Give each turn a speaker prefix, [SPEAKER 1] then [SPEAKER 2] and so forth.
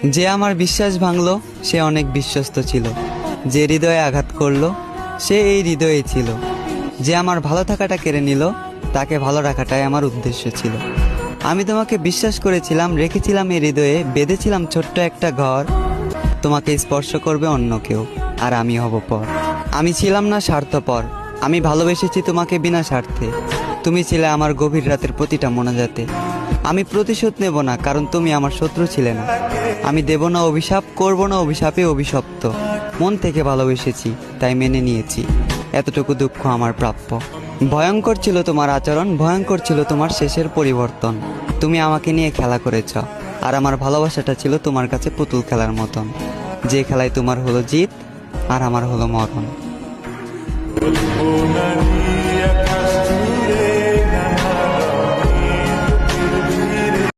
[SPEAKER 1] যে আমার বিশ্বাস ভাঙলো সে অনেক বিশ্বস্ত ছিল, যে হৃদয়ে আঘাত করলো সে এই হৃদয়ে ছিল। যে আমার ভালো থাকাটা কেড়ে নিল তাকে ভালো রাখাটাই আমার উদ্দেশ্য ছিল। আমি তোমাকে বিশ্বাস করেছিলাম, রেখেছিলাম এই হৃদয়ে, বেঁধেছিলাম ছোট্ট একটা ঘর। তোমাকে স্পর্শ করবে অন্য কেউ, আর আমি হব পর। আমি ছিলাম না স্বার্থপর, আমি ভালোবেসেছি তোমাকে বিনা স্বার্থে। তুমি ছিলে আমার গভীর রাতের প্রতিটা মোনাজাতে। আমি প্রতিশোধ নেব না, কারণ তুমি আমার শত্রু ছিলে না। আমি দেব না অভিশাপ, করব না অভিশাপে অভিশপ্ত। মন থেকে ভালোবেসেছি, তাই মেনে নিয়েছি। এতটুকু দুঃখ আমার প্রাপ্য। ভয়ঙ্কর ছিল তোমার আচরণ, ভয়ঙ্কর ছিল তোমার শেষের পরিবর্তন। তুমি আমাকে নিয়ে খেলা করেছ, আর আমার ভালোবাসাটা ছিল তোমার কাছে পুতুল খেলার মতন, যে খেলায় তোমার হলো জিত আর আমার হলো মরণ।